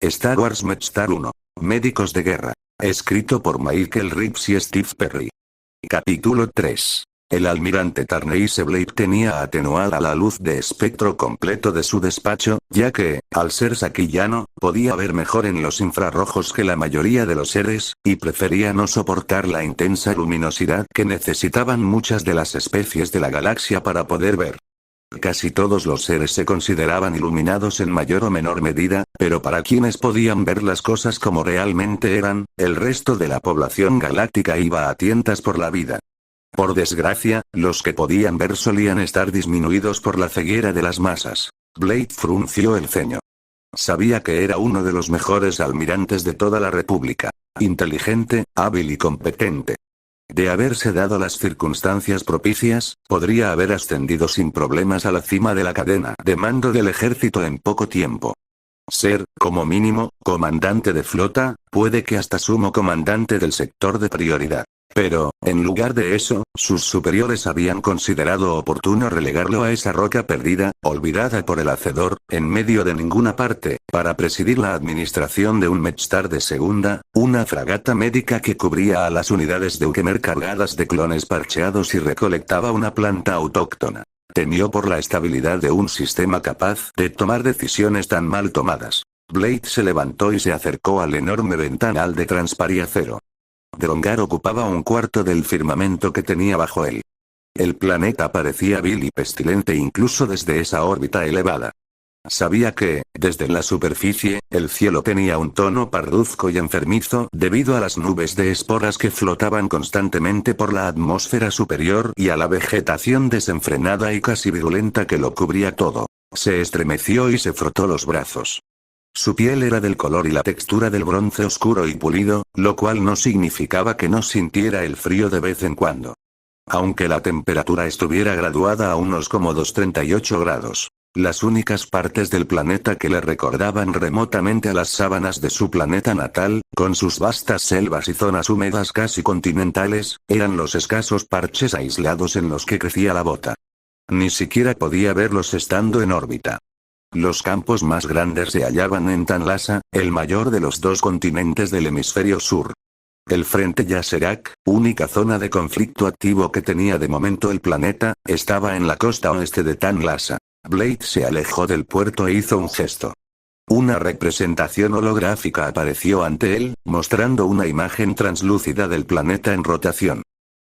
Star Wars Medstar 1. Médicos de guerra. Escrito por Michael Reeves y Steve Perry. Capítulo 3. El almirante Tarneise Blade tenía atenuada la luz de espectro completo de su despacho, ya que, al ser saquillano, podía ver mejor en los infrarrojos que la mayoría de los seres, y prefería no soportar la intensa luminosidad que necesitaban muchas de las especies de la galaxia para poder ver. Casi todos los seres se consideraban iluminados en mayor o menor medida, pero para quienes podían ver las cosas como realmente eran, el resto de la población galáctica iba a tientas por la vida. Por desgracia, los que podían ver solían estar disminuidos por la ceguera de las masas. Blade frunció el ceño. Sabía que era uno de los mejores almirantes de toda la República. Inteligente, hábil y competente. De haberse dado las circunstancias propicias, podría haber ascendido sin problemas a la cima de la cadena de mando del ejército en poco tiempo. Ser, como mínimo, comandante de flota, puede que hasta sumo comandante del sector de prioridad. Pero, en lugar de eso, sus superiores habían considerado oportuno relegarlo a esa roca perdida, olvidada por el Hacedor, en medio de ninguna parte, para presidir la administración de un Medstar de segunda, una fragata médica que cubría a las unidades de Ukemer cargadas de clones parcheados y recolectaba una planta autóctona. Temió por la estabilidad de un sistema capaz de tomar decisiones tan mal tomadas. Blade se levantó y se acercó al enorme ventanal de transpariacero. Drongar ocupaba un cuarto del firmamento que tenía bajo él. El planeta parecía vil y pestilente incluso desde esa órbita elevada. Sabía que, desde la superficie, el cielo tenía un tono parduzco y enfermizo debido a las nubes de esporas que flotaban constantemente por la atmósfera superior y a la vegetación desenfrenada y casi virulenta que lo cubría todo. Se estremeció y se frotó los brazos. Su piel era del color y la textura del bronce oscuro y pulido, lo cual no significaba que no sintiera el frío de vez en cuando. Aunque la temperatura estuviera graduada a unos cómodos 38 grados. Las únicas partes del planeta que le recordaban remotamente a las sábanas de su planeta natal, con sus vastas selvas y zonas húmedas casi continentales, eran los escasos parches aislados en los que crecía la bota. Ni siquiera podía verlos estando en órbita. Los campos más grandes se hallaban en Tanlasa, el mayor de los dos continentes del hemisferio sur. El frente Yaserak, única zona de conflicto activo que tenía de momento el planeta, estaba en la costa oeste de Tanlasa. Blade se alejó del puerto e hizo un gesto. Una representación holográfica apareció ante él, mostrando una imagen translúcida del planeta en rotación.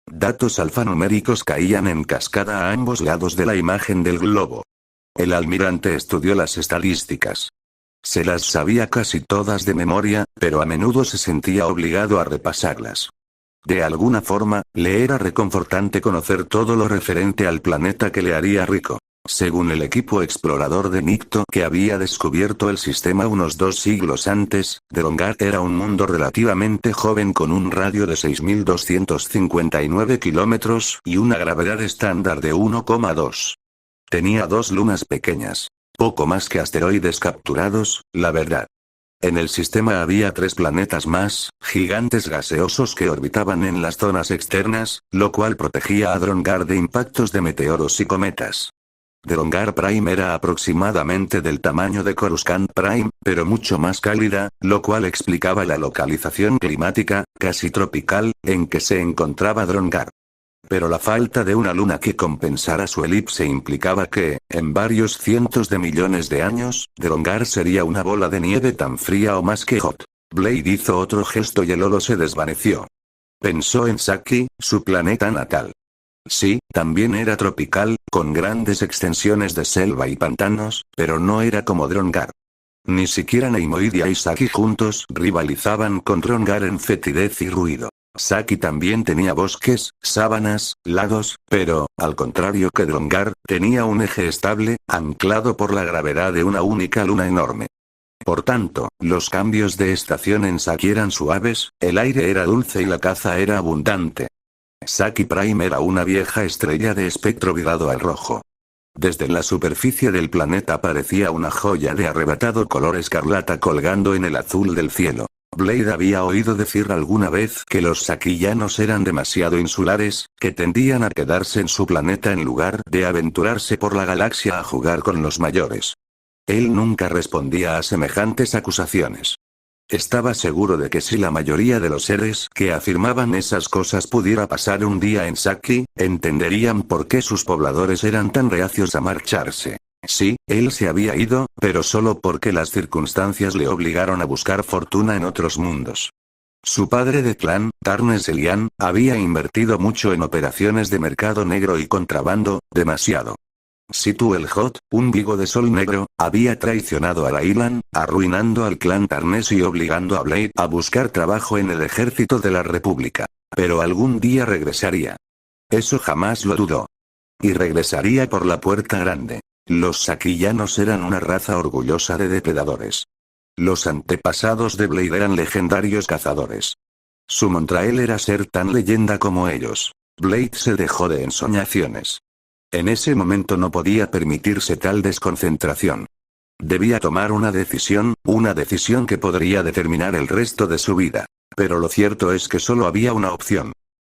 Datos alfanuméricos caían en cascada a ambos lados de la imagen del globo. El almirante estudió las estadísticas. Se las sabía casi todas de memoria, pero a menudo se sentía obligado a repasarlas. De alguna forma, le era reconfortante conocer todo lo referente al planeta que le haría rico. Según el equipo explorador de Nikto que había descubierto el sistema unos 2 siglos antes, Drongar era un mundo relativamente joven con un radio de 6.259 kilómetros y una gravedad estándar de 1,2. Tenía 2 lunas pequeñas. Poco más que asteroides capturados, la verdad. En el sistema había 3 planetas más, gigantes gaseosos que orbitaban en las zonas externas, lo cual protegía a Drongar de impactos de meteoros y cometas. Drongar Prime era aproximadamente del tamaño de Coruscant Prime, pero mucho más cálida, lo cual explicaba la localización climática, casi tropical, en que se encontraba Drongar. Pero la falta de una luna que compensara su elipse implicaba que, en varios cientos de millones de años, Drongar sería una bola de nieve tan fría o más que Hot. Blade hizo otro gesto y el holo se desvaneció. Pensó en Saki, su planeta natal. Sí, también era tropical, con grandes extensiones de selva y pantanos, pero no era como Drongar. Ni siquiera Neimoidia y Saki juntos rivalizaban con Drongar en fetidez y ruido. Saki también tenía bosques, sábanas, lagos, pero, al contrario que Drongar, tenía un eje estable, anclado por la gravedad de una única luna enorme. Por tanto, los cambios de estación en Saki eran suaves, el aire era dulce y la caza era abundante. Saki Prime era una vieja estrella de espectro virado al rojo. Desde la superficie del planeta parecía una joya de arrebatado color escarlata colgando en el azul del cielo. Blade había oído decir alguna vez que los saquillanos eran demasiado insulares, que tendían a quedarse en su planeta en lugar de aventurarse por la galaxia a jugar con los mayores. Él nunca respondía a semejantes acusaciones. Estaba seguro de que si la mayoría de los seres que afirmaban esas cosas pudiera pasar un día en Saki, entenderían por qué sus pobladores eran tan reacios a marcharse. Sí, él se había ido, pero solo porque las circunstancias le obligaron a buscar fortuna en otros mundos. Su padre de clan, Tarnes Elian, había invertido mucho en operaciones de mercado negro y contrabando, demasiado. Situ el Hot, un vigo de sol negro, había traicionado a Raylan, arruinando al clan Tarnes y obligando a Blade a buscar trabajo en el ejército de la República. Pero algún día regresaría. Eso jamás lo dudó. Y regresaría por la puerta grande. Los saquillanos eran una raza orgullosa de depredadores. Los antepasados de Blade eran legendarios cazadores. Su Montrael era ser tan leyenda como ellos. Blade se dejó de ensoñaciones. En ese momento no podía permitirse tal desconcentración. Debía tomar una decisión que podría determinar el resto de su vida. Pero lo cierto es que solo había una opción.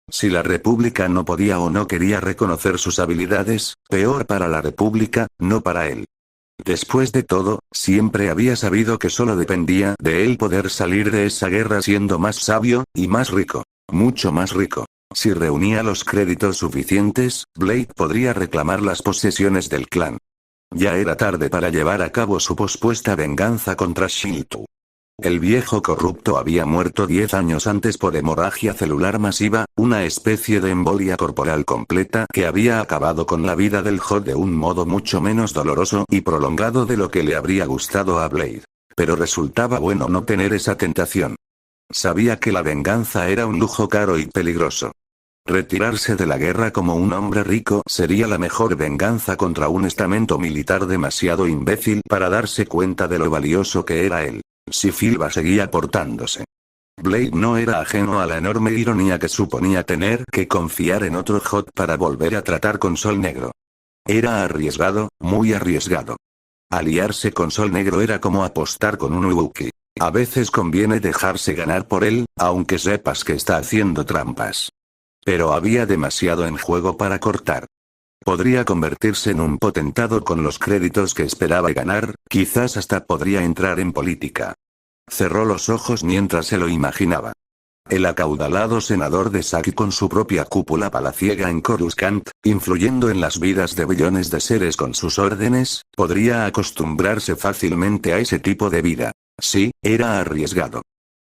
Si la República no podía o no quería reconocer sus habilidades, peor para la República, no para él. Después de todo, siempre había sabido que solo dependía de él poder salir de esa guerra siendo más sabio, y más rico. Mucho más rico. Si reunía los créditos suficientes, Blade podría reclamar las posesiones del clan. Ya era tarde para llevar a cabo su pospuesta venganza contra Shiltu. El viejo corrupto había muerto 10 años antes por hemorragia celular masiva, una especie de embolia corporal completa que había acabado con la vida del Hot de un modo mucho menos doloroso y prolongado de lo que le habría gustado a Blade. Pero resultaba bueno no tener esa tentación. Sabía que la venganza era un lujo caro y peligroso. Retirarse de la guerra como un hombre rico sería la mejor venganza contra un estamento militar demasiado imbécil para darse cuenta de lo valioso que era él. Si Filba seguía portándose. Blade no era ajeno a la enorme ironía que suponía tener que confiar en otro Hot para volver a tratar con Sol Negro. Era arriesgado, muy arriesgado. Aliarse con Sol Negro era como apostar con un Wookiee. A veces conviene dejarse ganar por él, aunque sepas que está haciendo trampas. Pero había demasiado en juego para cortar. Podría convertirse en un potentado con los créditos que esperaba ganar, quizás hasta podría entrar en política. Cerró los ojos mientras se lo imaginaba. El acaudalado senador de Saki con su propia cúpula palaciega en Coruscant, influyendo en las vidas de billones de seres con sus órdenes, podría acostumbrarse fácilmente a ese tipo de vida. Sí, era arriesgado.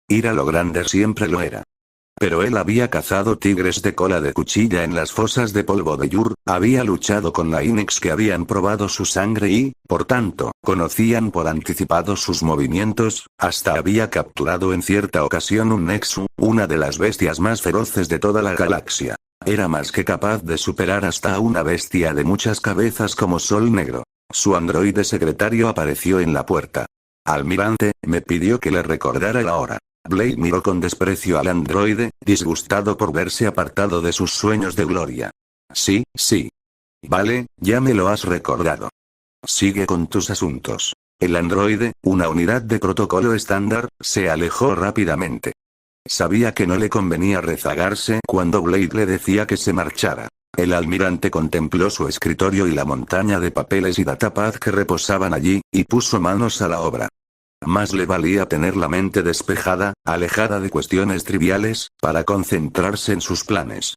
Ir a lo grande siempre lo era. Pero él había cazado tigres de cola de cuchilla en las fosas de polvo de Yur, había luchado con la Inex que habían probado su sangre y, por tanto, conocían por anticipado sus movimientos, hasta había capturado en cierta ocasión un Nexu, una de las bestias más feroces de toda la galaxia. Era más que capaz de superar hasta a una bestia de muchas cabezas como Sol Negro. Su androide secretario apareció en la puerta. Almirante, me pidió que le recordara la hora. Blade miró con desprecio al androide, disgustado por verse apartado de sus sueños de gloria. Sí, sí. Vale, ya me lo has recordado. Sigue con tus asuntos. El androide, una unidad de protocolo estándar, se alejó rápidamente. Sabía que no le convenía rezagarse cuando Blade le decía que se marchara. El almirante contempló su escritorio y la montaña de papeles y datapad que reposaban allí, y puso manos a la obra. Más le valía tener la mente despejada, alejada de cuestiones triviales, para concentrarse en sus planes.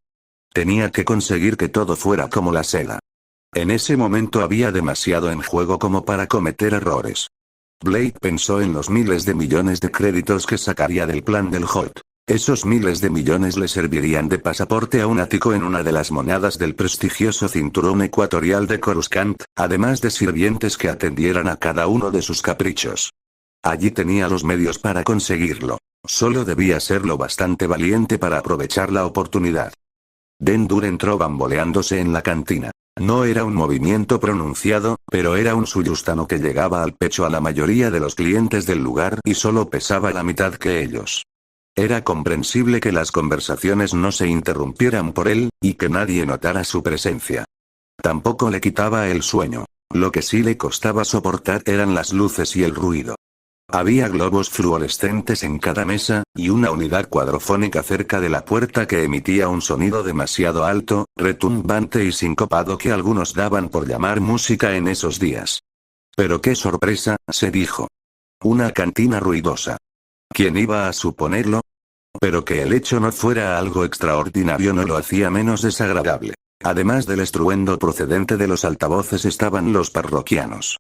Tenía que conseguir que todo fuera como la seda. En ese momento había demasiado en juego como para cometer errores. Blade pensó en los miles de millones de créditos que sacaría del plan del Hot. Esos miles de millones le servirían de pasaporte a un ático en una de las monadas del prestigioso cinturón ecuatorial de Coruscant, además de sirvientes que atendieran a cada uno de sus caprichos. Allí tenía los medios para conseguirlo. Solo debía ser lo bastante valiente para aprovechar la oportunidad. Dendur entró bamboleándose en la cantina. No era un movimiento pronunciado, pero era un suyustano que llegaba al pecho a la mayoría de los clientes del lugar y solo pesaba la mitad que ellos. Era comprensible que las conversaciones no se interrumpieran por él, y que nadie notara su presencia. Tampoco le quitaba el sueño. Lo que sí le costaba soportar eran las luces y el ruido. Había globos fluorescentes en cada mesa, y una unidad cuadrofónica cerca de la puerta que emitía un sonido demasiado alto, retumbante y sincopado que algunos daban por llamar música en esos días. Pero qué sorpresa, se dijo. Una cantina ruidosa. ¿Quién iba a suponerlo? Pero que el hecho no fuera algo extraordinario no lo hacía menos desagradable. Además del estruendo procedente de los altavoces estaban los parroquianos.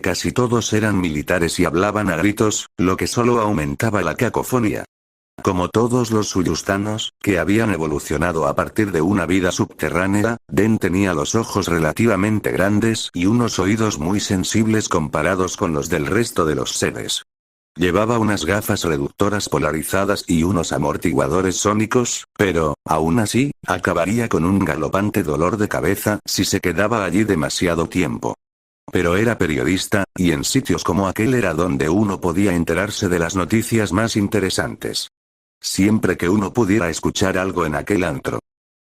Casi todos eran militares y hablaban a gritos, lo que solo aumentaba la cacofonía. Como todos los suyustanos, que habían evolucionado a partir de una vida subterránea, Den tenía los ojos relativamente grandes y unos oídos muy sensibles comparados con los del resto de los seres. Llevaba unas gafas reductoras polarizadas y unos amortiguadores sónicos, pero, aún así, acabaría con un galopante dolor de cabeza si se quedaba allí demasiado tiempo. Pero era periodista, y en sitios como aquel era donde uno podía enterarse de las noticias más interesantes. Siempre que uno pudiera escuchar algo en aquel antro.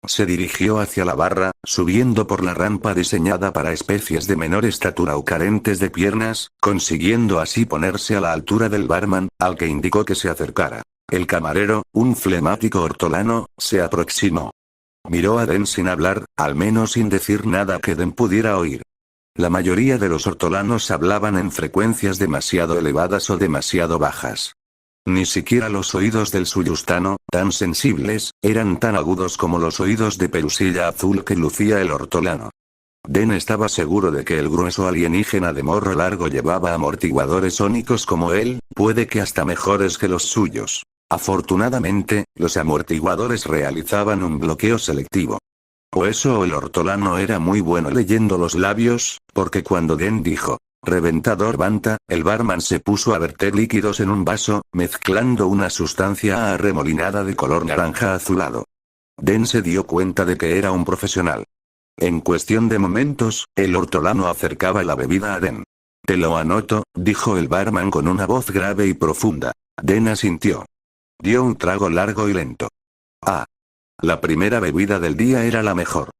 Se dirigió hacia la barra, subiendo por la rampa diseñada para especies de menor estatura o carentes de piernas, consiguiendo así ponerse a la altura del barman, al que indicó que se acercara. El camarero, un flemático hortolano, se aproximó. Miró a Den sin hablar, al menos sin decir nada que Den pudiera oír. La mayoría de los hortolanos hablaban en frecuencias demasiado elevadas o demasiado bajas. Ni siquiera los oídos del suyustano, tan sensibles, eran tan agudos como los oídos de pelusilla azul que lucía el hortolano. Den estaba seguro de que el grueso alienígena de morro largo llevaba amortiguadores sónicos como él, puede que hasta mejores que los suyos. Afortunadamente, los amortiguadores realizaban un bloqueo selectivo. O eso o el hortolano era muy bueno leyendo los labios, porque cuando Den dijo «reventador Banta», el barman se puso a verter líquidos en un vaso, mezclando una sustancia arremolinada de color naranja azulado. Den se dio cuenta de que era un profesional. En cuestión de momentos, el hortolano acercaba la bebida a Den. «Te lo anoto», dijo el barman con una voz grave y profunda. Den asintió. Dio un trago largo y lento. Ah. La primera bebida del día era la mejor.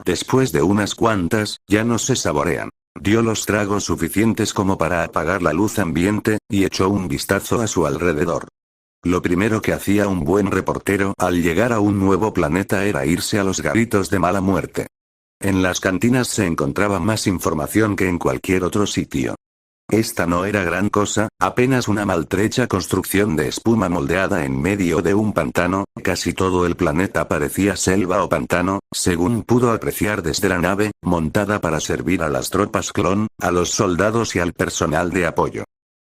Después de unas cuantas, ya no se saborean. Dio los tragos suficientes como para apagar la luz ambiente, y echó un vistazo a su alrededor. Lo primero que hacía un buen reportero al llegar a un nuevo planeta era irse a los garitos de mala muerte. En las cantinas se encontraba más información que en cualquier otro sitio. Esta no era gran cosa, apenas una maltrecha construcción de espuma moldeada en medio de un pantano, casi todo el planeta parecía selva o pantano, según pudo apreciar desde la nave, montada para servir a las tropas clon, a los soldados y al personal de apoyo.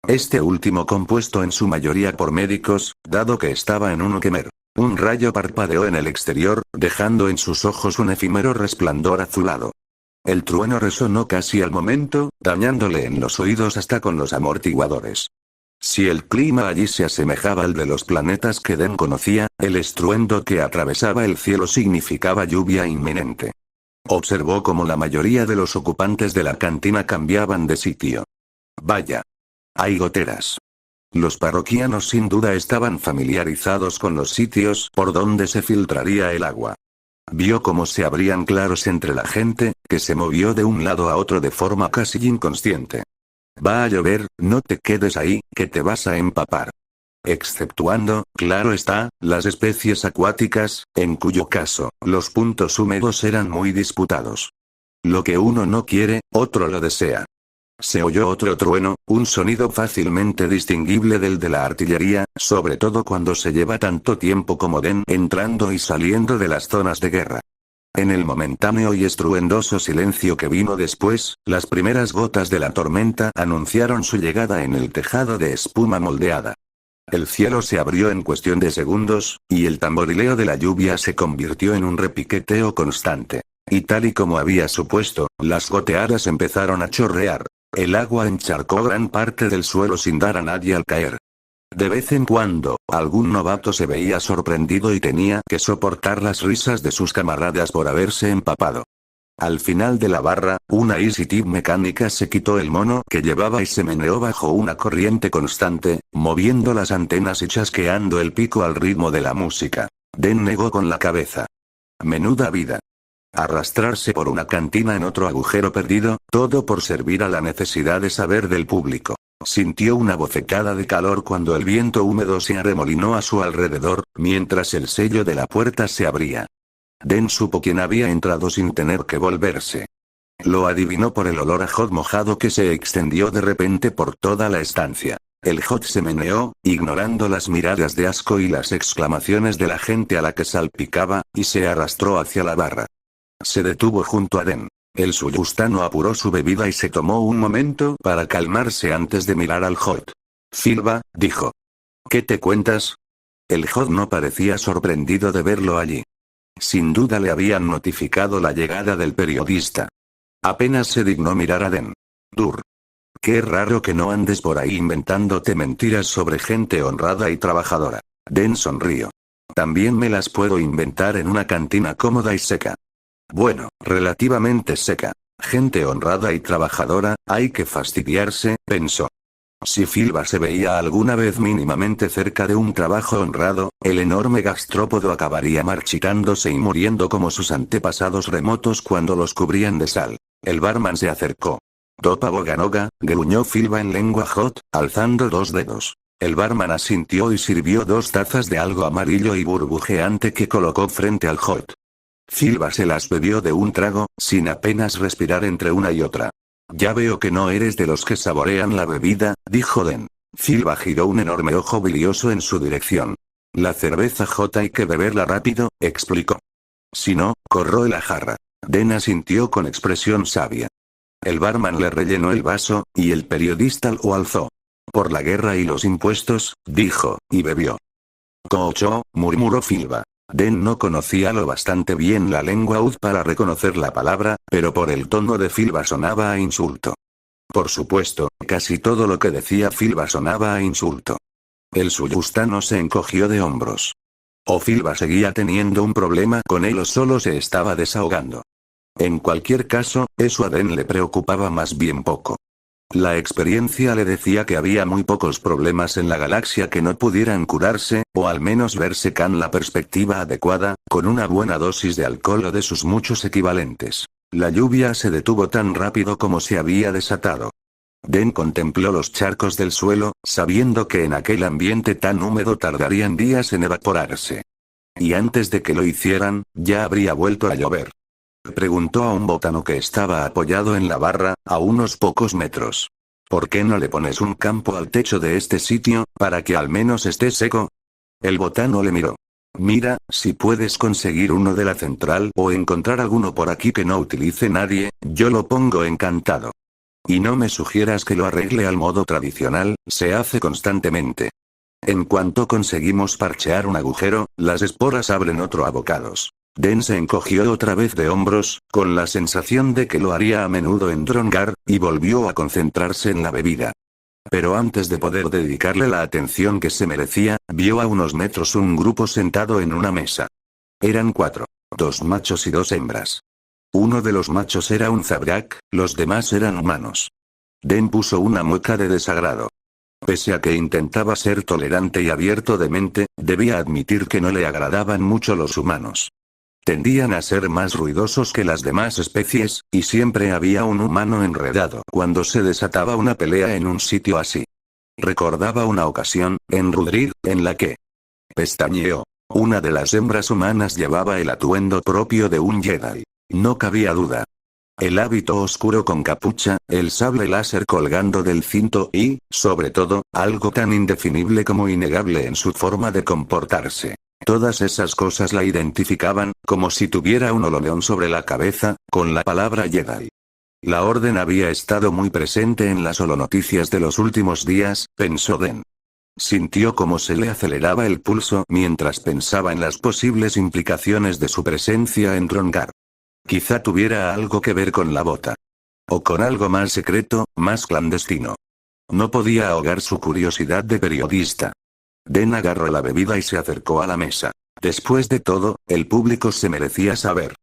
Este último compuesto en su mayoría por médicos, dado que estaba en un Kemer. Un rayo parpadeó en el exterior, dejando en sus ojos un efímero resplandor azulado. El trueno resonó casi al momento, dañándole en los oídos hasta con los amortiguadores. Si el clima allí se asemejaba al de los planetas que Den conocía, el estruendo que atravesaba el cielo significaba lluvia inminente. Observó cómo la mayoría de los ocupantes de la cantina cambiaban de sitio. Vaya. Hay goteras. Los parroquianos sin duda estaban familiarizados con los sitios por donde se filtraría el agua. Vio cómo se abrían claros entre la gente, que se movió de un lado a otro de forma casi inconsciente. Va a llover, no te quedes ahí, que te vas a empapar. Exceptuando, claro está, las especies acuáticas, en cuyo caso, los puntos húmedos eran muy disputados. Lo que uno no quiere, otro lo desea. Se oyó otro trueno, un sonido fácilmente distinguible del de la artillería, sobre todo cuando se lleva tanto tiempo como Den entrando y saliendo de las zonas de guerra. En el momentáneo y estruendoso silencio que vino después, las primeras gotas de la tormenta anunciaron su llegada en el tejado de espuma moldeada. El cielo se abrió en cuestión de segundos, y el tamborileo de la lluvia se convirtió en un repiqueteo constante. Y tal y como había supuesto, las goteadas empezaron a chorrear. El agua encharcó gran parte del suelo sin dar a nadie al caer. De vez en cuando, algún novato se veía sorprendido y tenía que soportar las risas de sus camaradas por haberse empapado. Al final de la barra, una Easy Tip mecánica se quitó el mono que llevaba y se meneó bajo una corriente constante, moviendo las antenas y chasqueando el pico al ritmo de la música. Den negó con la cabeza. Menuda vida. Arrastrarse por una cantina en otro agujero perdido, todo por servir a la necesidad de saber del público. Sintió una bofetada de calor cuando el viento húmedo se arremolinó a su alrededor, mientras el sello de la puerta se abría. Den supo quién había entrado sin tener que volverse. Lo adivinó por el olor a hot mojado que se extendió de repente por toda la estancia. El hot se meneó, ignorando las miradas de asco y las exclamaciones de la gente a la que salpicaba, y se arrastró hacia la barra. Se detuvo junto a Den. El suyustano apuró su bebida y se tomó un momento para calmarse antes de mirar al hot. Silva, dijo. ¿Qué te cuentas? El hot no parecía sorprendido de verlo allí. Sin duda le habían notificado la llegada del periodista. Apenas se dignó mirar a Den. Dur. Qué raro que no andes por ahí inventándote mentiras sobre gente honrada y trabajadora. Den sonrió. También me las puedo inventar en una cantina cómoda y seca. Bueno, relativamente seca. Gente honrada y trabajadora, hay que fastidiarse, pensó. Si Silva se veía alguna vez mínimamente cerca de un trabajo honrado, el enorme gastrópodo acabaría marchitándose y muriendo como sus antepasados remotos cuando los cubrían de sal. El barman se acercó. Topa Boganoga, gruñó Silva en lengua hot, alzando 2 dedos. El barman asintió y sirvió 2 tazas de algo amarillo y burbujeante que colocó frente al hot. Silva se las bebió de un trago, sin apenas respirar entre una y otra. Ya veo que no eres de los que saborean la bebida, dijo Den. Silva giró un enorme ojo bilioso en su dirección. La cerveza hot hay que beberla rápido, explicó. Si no, corroe la jarra. Den asintió con expresión sabia. El barman le rellenó el vaso, y el periodista lo alzó. Por la guerra y los impuestos, dijo, y bebió. Cocho, murmuró Silva. Den no conocía lo bastante bien la lengua ud para reconocer la palabra, pero por el tono de Silva sonaba a insulto. Por supuesto, casi todo lo que decía Silva sonaba a insulto. El suyustano se encogió de hombros. O Silva seguía teniendo un problema con él o solo se estaba desahogando. En cualquier caso, eso a Den le preocupaba más bien poco. La experiencia le decía que había muy pocos problemas en la galaxia que no pudieran curarse, o al menos verse con la perspectiva adecuada, con una buena dosis de alcohol o de sus muchos equivalentes. La lluvia se detuvo tan rápido como se había desatado. Den contempló los charcos del suelo, sabiendo que en aquel ambiente tan húmedo tardarían días en evaporarse. Y antes de que lo hicieran, ya habría vuelto a llover. Preguntó a un botano que estaba apoyado en la barra, a unos pocos metros. ¿Por qué no le pones un campo al techo de este sitio, para que al menos esté seco? El botano le miró. Mira, si puedes conseguir uno de la central o encontrar alguno por aquí que no utilice nadie, yo lo pongo encantado. Y no me sugieras que lo arregle al modo tradicional, se hace constantemente. En cuanto conseguimos parchear un agujero, las esporas abren otro abocados. Den se encogió otra vez de hombros, con la sensación de que lo haría a menudo en Drongar, y volvió a concentrarse en la bebida. Pero antes de poder dedicarle la atención que se merecía, vio a unos metros un grupo sentado en una mesa. Eran 4. 2 machos y 2 hembras. Uno de los machos era un Zabrak, los demás eran humanos. Den puso una mueca de desagrado. Pese a que intentaba ser tolerante y abierto de mente, debía admitir que no le agradaban mucho los humanos. Tendían a ser más ruidosos que las demás especies, y siempre había un humano enredado cuando se desataba una pelea en un sitio así. Recordaba una ocasión, en Rudrid, en la que pestañeó. Una de las hembras humanas llevaba el atuendo propio de un Jedi. No cabía duda. El hábito oscuro con capucha, el sable láser colgando del cinto y, sobre todo, algo tan indefinible como innegable en su forma de comportarse. Todas esas cosas la identificaban, como si tuviera un holoneón sobre la cabeza, con la palabra Jedi. La orden había estado muy presente en las holonoticias de los últimos días, pensó Den. Sintió como se le aceleraba el pulso mientras pensaba en las posibles implicaciones de su presencia en Drongar. Quizá tuviera algo que ver con la bota. O con algo más secreto, más clandestino. No podía ahogar su curiosidad de periodista. Den agarró la bebida y se acercó a la mesa. Después de todo, el público se merecía saber.